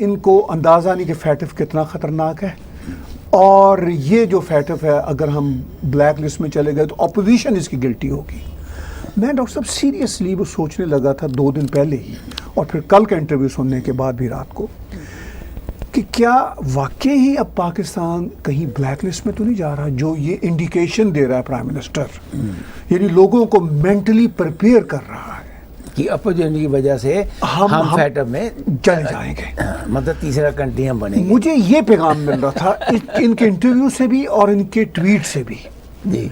ان کو اندازہ نہیں کہ فیٹف کتنا خطرناک ہے، اور یہ جو فیٹف ہے اگر ہم بلیک لسٹ میں چلے گئے تو اپوزیشن اس کی گلٹی ہوگی۔ میں ڈاکٹر صاحب سیریسلی وہ سوچنے لگا تھا 2 دن پہلے ہی، اور پھر کل کا انٹرویو سننے کے بعد بھی رات کو، کہ کیا واقعی اب پاکستان کہیں بلیک لسٹ میں تو نہیں جا رہا، جو یہ انڈیکیشن دے رہا ہے پرائم منسٹر، یعنی لوگوں کو مینٹلی پریپیئر کر رہا ہے کہ اپورچونٹی کی وجہ سے ہم فیٹ اپ میں چلے جائیں گے، مطلب تیسرا کنٹری ہم بنیں گے۔ مجھے یہ پیغام مل رہا تھا ان کے انٹرویو سے بھی اور ان کے ٹویٹ سے بھی، جی،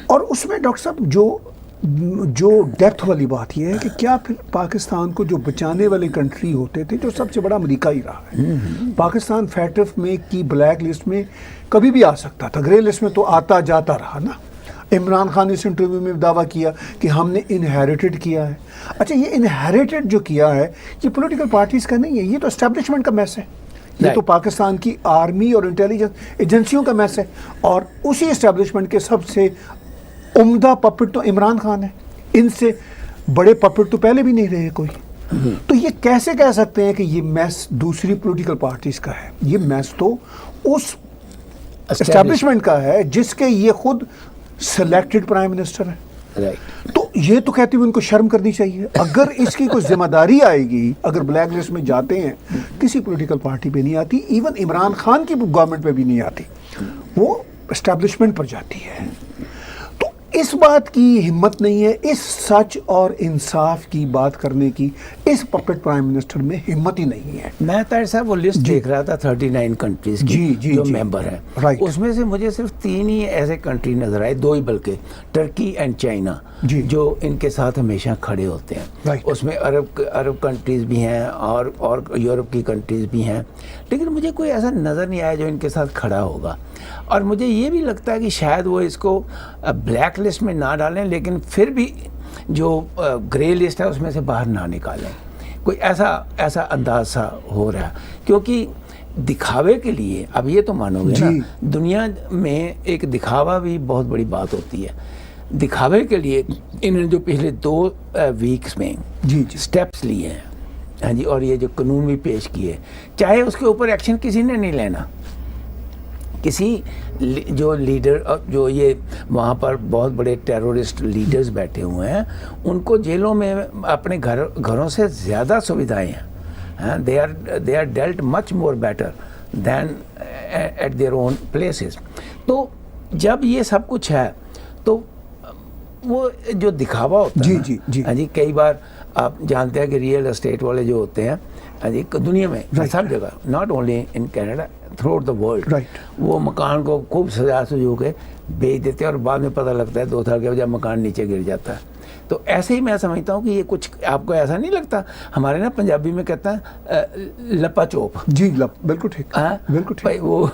اور اس میں ڈاکٹر صاحب جو ڈیپتھ والی بات یہ ہے کہ کیا پھر پاکستان کو جو بچانے والے کنٹری ہوتے تھے، جو سب سے بڑا امریکہ ہی رہا ہے، پاکستان فیٹف میں کی بلیک لسٹ میں کبھی بھی آ سکتا تھا، گرے لسٹ میں تو آتا جاتا رہا نا۔ عمران خان نے اس انٹرویو میں دعویٰ کیا کہ ہم نے انہیریٹڈ کیا ہے۔ اچھا، یہ انہیریٹڈ جو کیا ہے یہ پولیٹیکل پارٹیز کا نہیں ہے، یہ تو اسٹیبلشمنٹ کا میس ہے، یہ تو پاکستان کی آرمی اور انٹیلیجنس ایجنسیوں کا میس ہے، اور اسی اسٹیبلشمنٹ کے سب سے عمدہ پپٹ تو عمران خان ہے، ان سے بڑے پپٹ تو پہلے بھی نہیں رہے کوئی۔ تو یہ کیسے کہہ سکتے ہیں کہ یہ میس دوسری پولیٹیکل پارٹیز کا ہے؟ یہ میس تو اس اسٹیبلشمنٹ کا ہے جس کے یہ خود سلیکٹڈ پرائم منسٹر ہے۔ تو یہ تو کہتے ہوئے ان کو شرم کرنی چاہیے، اگر اس کی کوئی ذمہ داری آئے گی، اگر بلیک لسٹ میں جاتے ہیں، کسی پولیٹیکل پارٹی پہ نہیں آتی، ایون عمران خان کی گورنمنٹ پہ بھی نہیں آتی، وہ اسٹیبلشمنٹ پر جاتی ہے۔ تو اس بات کی ہمت نہیں ہے، اس سچ اور انصاف کی بات کرنے کی اس پپٹ پرائم منسٹر میں ہمت ہی نہیں ہے۔ میں طاہر صاحب وہ لسٹ دیکھ رہا تھا 39 کنٹریز کی جو ممبر ہیں، اس میں سے مجھے صرف 3 ہی ایسے کنٹری نظر آئے، 2 ہی بلکہ، ٹرکی اینڈ چائنا، جو ان کے ساتھ ہمیشہ کھڑے ہوتے ہیں۔ اس میں عرب کنٹریز بھی ہیں اور یورپ کی کنٹریز بھی ہیں، لیکن مجھے کوئی ایسا نظر نہیں آیا جو ان کے ساتھ کھڑا ہوگا۔ اور مجھے یہ بھی لگتا ہے کہ شاید وہ اس کو بلیک لسٹ میں نہ ڈالیں، لیکن پھر بھی جو گرے لسٹ ہے اس میں سے باہر نہ نکالیں، کوئی ایسا انداز سا ہو رہا ہے، کیونکہ دکھاوے کے لیے، اب یہ تو مانو گے نا، دنیا میں ایک دکھاوا بھی بہت بڑی بات ہوتی ہے۔ دکھاوے کے لیے انہوں نے جو پچھلے 2 ویکس میں سٹیپس لیے ہیں، ہاں جی، اور یہ جو قانون بھی پیش کیے، چاہے اس کے اوپر ایکشن کسی نے نہیں لینا، کسی جو لیڈر، جو یہ وہاں پر بہت بڑے ٹیرورسٹ لیڈرز بیٹھے ہوئے ہیں، ان کو جیلوں میں اپنے گھروں سے زیادہ سویدھائیں ہیں، they are dealt much more better than at their own places. تو جب یہ سب کچھ ہے تو وہ جو دکھاوا ہوتا ہے، ہاں جی، کئی بار آپ جانتے ہیں کہ ریئل اسٹیٹ والے جو ہوتے ہیں، ہاں جی، دنیا میں سب جگہ، not only in Canada, through out the world, وہ مکان کو خوب سجا سجو کے بیچ دیتے ہیں، اور بعد میں پتہ لگتا ہے 2 سال کے بعد مکان نیچے گر جاتا ہے۔ تو ایسے ہی میں سمجھتا ہوں کہ یہ کچھ، آپ کو ایسا نہیں لگتا، ہمارے نا پنجابی میں کہتا ہے لپا چوپ، جی بالکل ٹھیک، بالکل ٹھیک، وہ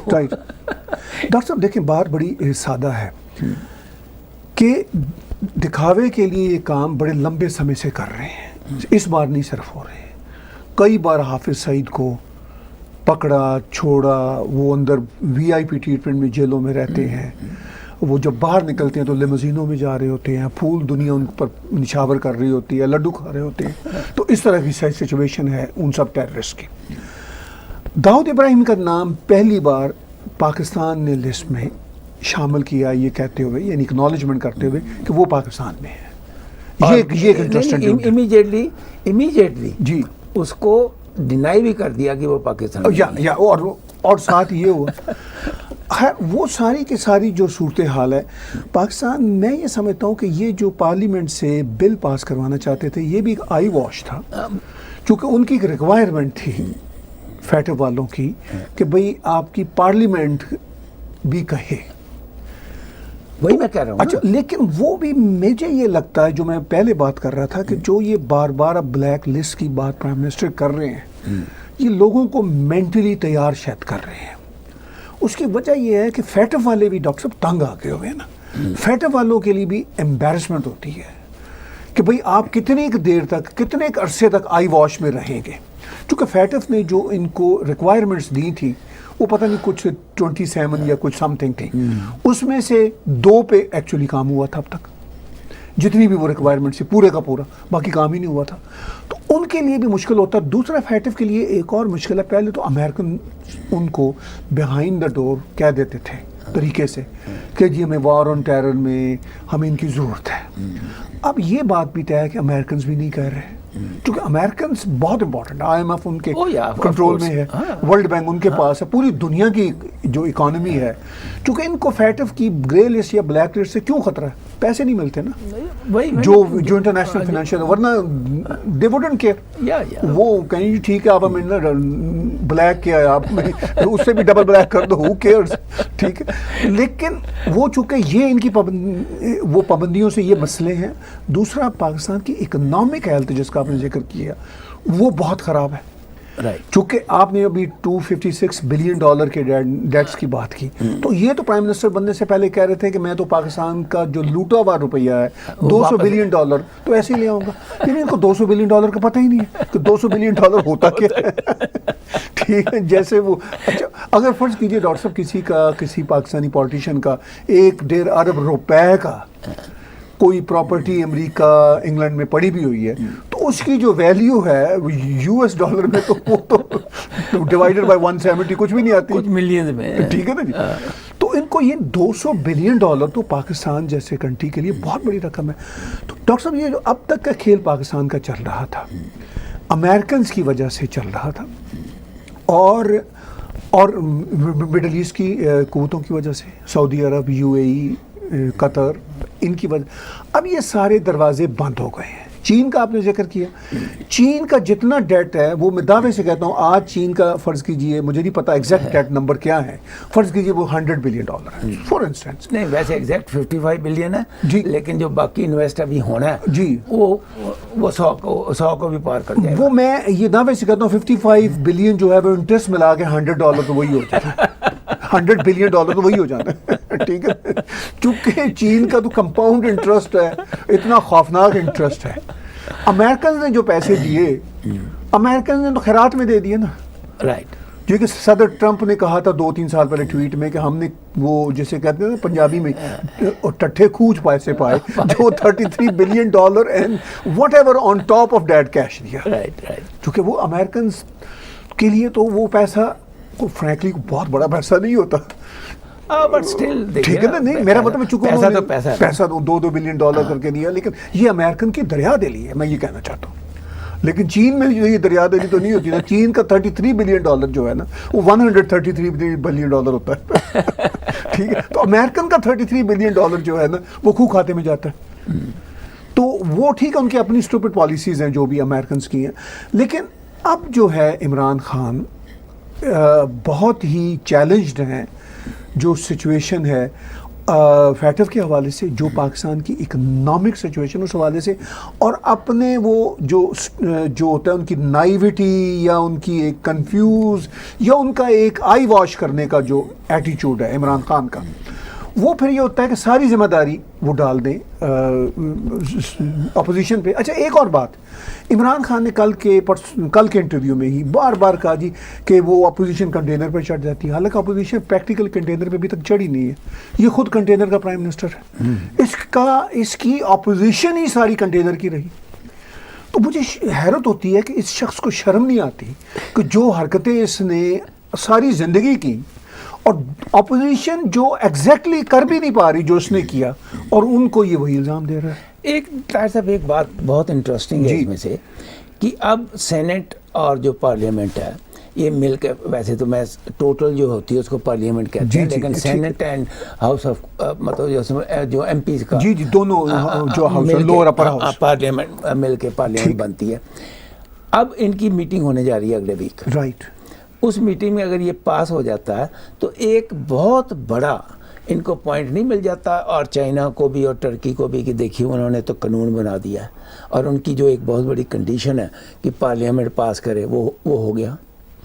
ڈاکٹر صاحب دیکھیں، بات بڑی سادہ ہے کہ دکھاوے کے لیے یہ کام بڑے لمبے سمے سے کر رہے ہیں، اس بار نہیں صرف ہو رہے ہیں، کئی بار حافظ سعید کو پکڑا چھوڑا، وہ اندر وی آئی پی ٹریٹمنٹ میں جیلوں میں رہتے ہیں، وہ جب باہر نکلتے ہیں تو لیموزینوں میں جا رہے ہوتے ہیں، پھول دنیا ان پر نشاور کر رہی ہوتی ہے، لڈو کھا رہے ہوتے ہیں، تو اس طرح کی سچویشن ہے ان سب ٹیررسٹ کی۔ داؤد ابراہیم کا نام پہلی بار پاکستان نے لسٹ میں شامل کیا، یہ کہتے ہوئے، یعنی اکنالجمنٹ کرتے ہوئے کہ وہ پاکستان میں ہے، یہ انٹرسٹنگ، امیجیٹلی جی اس کو ڈینائی بھی کر دیا کہ وہ پاکستان، اور ساتھ یہ ہوا وہ ساری کی ساری جو صورتحال ہے پاکستان، میں یہ سمجھتا ہوں کہ یہ جو پارلیمنٹ سے بل پاس کروانا چاہتے تھے، یہ بھی ایک آئی واش تھا، چونکہ ان کی ایک ریکوائرمنٹ تھی فیٹو والوں کی کہ بھئی آپ کی پارلیمنٹ بھی کہے، وہی میں کہہ رہا ہوں۔ اچھا، لیکن وہ بھی مجھے یہ لگتا ہے، جو میں پہلے بات کر رہا تھا، کہ جو یہ بار بار اب بلیک لسٹ کی بات پرائم منسٹر کر رہے ہیں، یہ لوگوں کو مینٹلی تیار شاید کر رہے ہیں۔ اس کی وجہ یہ ہے کہ فیٹو والے بھی ڈاکٹر صاحب تنگ آ گئے ہوئے ہیں نا، فیٹو والوں کے لیے بھی ایمبیرسمنٹ ہوتی ہے کہ بھئی آپ کتنے دیر تک، کتنے عرصے تک آئی واش میں رہیں گے، چونکہ فیٹف نے جو ان کو ریکوائرمنٹس دی تھی، وہ پتہ نہیں کچھ 27 یا کچھ سم تھنگ تھی، اس میں سے 2 پہ ایکچولی کام ہوا تھا اب تک، جتنی بھی وہ ریکوائرمنٹ سے پورے کا پورا، باقی کام ہی نہیں ہوا تھا. تو ان کے لیے بھی مشکل ہوتا ہے. دوسرا فیٹف کے لیے ایک اور مشکل ہے، پہلے تو امریکن ان کو بیہائنڈ دا ڈور کہہ دیتے تھے طریقے سے کہ جی ہمیں وار آن ٹیرر میں ہمیں ان کی ضرورت ہے. اب یہ بات بھی طے ہے کہ امریکنز بھی نہیں کہہ رہے، کیونکہ امریکنز بہت امپورٹنٹ، آئی ایم ایف ان کے کنٹرول میں ہے، ورلڈ بینک ان کے پاس ہے، پوری دنیا کی جو اکانومی ہے. چونکہ ان کو فیٹف کی گرے لسٹ یا بلیک لسٹ سے کیوں خطرہ ہے؟ پیسے نہیں ملتے نا جو انٹرنیشنل فائنینشیل، ورنہ دے ووڈنٹ کیئر. وہ کہیں جی ٹھیک ہے آپ ہمیں بلیک کیا ہے، آپ اس سے بھی ڈبل بلیک کر دو، ہو کیئرز، ٹھیک ہے. لیکن وہ چونکہ یہ ان کی وہ پابندیوں سے یہ مسئلے ہیں. دوسرا پاکستان کی اکنامک ہیلتھ جس کا آپ نے ذکر کیا وہ بہت خراب ہے. چونکہ آپ نے ابھی $256 بلین کے ڈیٹس کی بات کی، تو یہ تو پرائم منسٹر بننے سے پہلے کہہ رہے تھے کہ میں تو پاکستان کا جو لوٹا ہوا روپیہ ہے $200 بلین تو ایسے ہی لے آؤں گا. لیکن ان کو $200 بلین کا پتہ ہی نہیں ہے کہ $200 بلین ہوتا کیا ہے. ٹھیک ہے، جیسے وہ اچھا اگر فرض کیجئے ڈاکٹر صاحب کسی پاکستانی پولیٹیشین کا 1.5 ارب روپے کا کوئی پراپرٹی امریکہ انگلینڈ میں پڑی بھی ہوئی ہے، تو اس کی جو ویلیو ہے US ڈالر میں تو وہ تو ڈیوائیڈڈ بائی 170 کچھ بھی نہیں آتی، کچھ ملین میں. ٹھیک ہے نا جی. تو ان کو یہ $200 بلین تو پاکستان جیسے کنٹری کے لیے بہت بڑی رقم ہے. تو ڈاکٹر صاحب یہ جو اب تک کا کھیل پاکستان کا چل رہا تھا امریکنز کی وجہ سے چل رہا تھا اور مڈل ایسٹ کی قوتوں کی وجہ سے، سعودی عرب، UAE، قطر، ان کی وجہ اب یہ سارے دروازے بند ہو گئے ہیں. چین کا آپ نے ذکر کیا، چین کا جتنا ڈیٹ ہے وہ میں دعوے سے کہتا ہوں آج چین کا فرض کیجئے، مجھے نہیں پتا ایگزیکٹ ڈیٹ نمبر کیا ہے، فرض کیجئے وہ $100 بلین ہے فار انسٹنس. نہیں ویسے ایگزیکٹ 55 بلین ہے جی، لیکن جو باقی انویسٹ ابھی ہونا ہے جی وہ 100 کو بھی پار کر جائے گا. وہ میں یہ دعوے سے کہتا ہوں 55 بلین جو ہے وہ انٹرسٹ ملا کے $100 تو وہی ہو جاتا ہے. $100 بلین تو وہی ہو جانا ہے. ٹھیک ہے، چونکہ چین کا تو کمپاؤنڈ انٹرسٹ ہے، اتنا خوفناک انٹرسٹ ہے. امریکنز نے جو پیسے دیے، امریکنز نے تو خیرات میں دے دیے نا. رائٹ. جو کہ صدر ٹرمپ نے کہا تھا 2-3 سال پہلے ٹویٹ میں کہ ہم نے وہ جسے کہتے ہیں نا پنجابی میں ٹٹھے کھوج پیسے پائے، جو $33 billion and what ever on top of that cash دیا. چونکہ وہ امریکنز کے لیے تو وہ پیسہ فرینکلی بہت بڑا پیسہ نہیں ہوتا. بٹ اسٹل ٹھیک ہے نا، نہیں میرا مطلب پیسہ $2 بلین کر کے دیا، لیکن یہ امریکن کی دریا دلی ہے، میں یہ کہنا چاہتا ہوں. لیکن چین میں یہ دریا دلی تو نہیں ہوتی نا. چین کا $33 بلین جو ہے نا وہ $133 بلین ہوتا ہے. ٹھیک ہے، تو امریکن کا $33 بلین جو ہے نا وہ خو کھاتے میں جاتا ہے. تو وہ ٹھیک ہے ان کی اپنی اسٹوپڈ پالیسیز ہیں جو بھی امریکنز کی ہیں. لیکن اب جو ہے عمران خان بہت ہی چیلنجڈ ہیں. جو سچویشن ہے فیٹف کے حوالے سے، جو پاکستان کی اکنامک سچویشن اس حوالے سے، اور اپنے وہ جو ہوتا ہے ان کی نائیوٹی یا ان کی ایک کنفیوز یا ان کا ایک آئی واش کرنے کا جو ایٹیچیوڈ ہے عمران خان کا، وہ پھر یہ ہوتا ہے کہ ساری ذمہ داری وہ ڈال دیں اپوزیشن پہ. اچھا ایک اور بات، عمران خان نے کل کے انٹرویو میں ہی بار بار کہا جی کہ وہ اپوزیشن کنٹینر پہ چڑھ جاتی ہے. حالانکہ اپوزیشن پریکٹیکل کنٹینر پہ ابھی تک چڑھی نہیں ہے، یہ خود کنٹینر کا پرائم منسٹر ہے. اس کی اپوزیشن ہی ساری کنٹینر کی رہی. تو مجھے حیرت ہوتی ہے کہ اس شخص کو شرم نہیں آتی کہ جو حرکتیں اس نے ساری زندگی کی، اور اپوزیشن جو ایگزیکٹلی کر بھی نہیں پا رہی جو اس نے کیا، اور ان کو یہ وہی الزام دے رہا ہے. ایک طاہر صاحب ایک بات بہت انٹرسٹنگ ہے اس میں سے کہ اب سینٹ اور جو پارلیمنٹ ہے یہ مل کے، ویسے تو میں ٹوٹل جو ہوتی ہے اس کو پارلیمنٹ کہتے ہیں، لیکن سینٹ اینڈ ہاؤس آف مطلب جو ایم پیز کا دونوں جو لوور اپر ہاؤس پارلیمنٹ مل کے پارلیمنٹ بنتی ہے. اب ان کی میٹنگ ہونے جا رہی ہے اگلے ویک. رائٹ. اس میٹنگ میں اگر یہ پاس ہو جاتا ہے تو ایک بہت بڑا ان کو پوائنٹ نہیں مل جاتا، اور چائنا کو بھی اور ٹرکی کو بھی، کہ دیکھیے انہوں نے تو قانون بنا دیا ہے، اور ان کی جو ایک بہت بڑی کنڈیشن ہے کہ پارلیمنٹ پاس کرے وہ ہو گیا.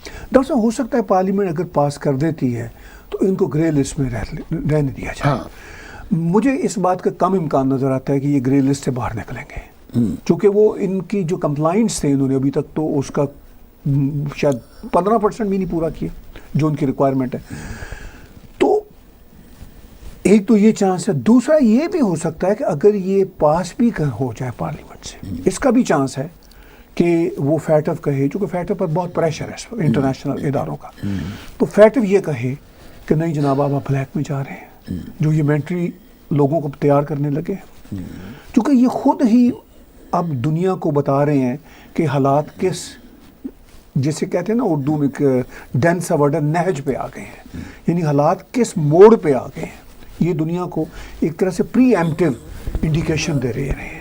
ڈاکٹر صاحب ہو سکتا ہے پارلیمنٹ اگر پاس کر دیتی ہے تو ان کو گرے لسٹ میں رہنے دیا جائے. مجھے اس بات کا کم امکان نظر آتا ہے کہ یہ گرے لسٹ سے باہر نکلیں گے، چونکہ وہ ان کی جو کمپلائنٹس تھے انہوں نے ابھی تک تو اس کا شاید 15% بھی نہیں پورا کیا جو ان کی ریکوائرمنٹ ہے. تو ایک تو یہ چانس ہے، دوسرا یہ بھی ہو سکتا ہے کہ اگر یہ پاس بھی ہو جائے پارلیمنٹ سے، اس کا بھی چانس ہے کہ وہ فیٹف کہے، چونکہ فیٹف پر بہت پریشر ہے انٹرنیشنل اداروں کا، تو فیٹف یہ کہے کہ نہیں جناب آپ بلیک میں جا رہے ہیں، جو یہ ملٹری لوگوں کو تیار کرنے لگے، چونکہ یہ خود ہی اب دنیا کو بتا رہے ہیں کہ حالات کس، جسے کہتے ہیں نا اردو میں ڈینس ورڈ نہج پہ آ گئے ہیں، یعنی حالات کس موڑ پہ آ گئے ہیں، یہ دنیا کو ایک طرح سے پری ایمپٹیو انڈیکیشن دے رہے ہیں۔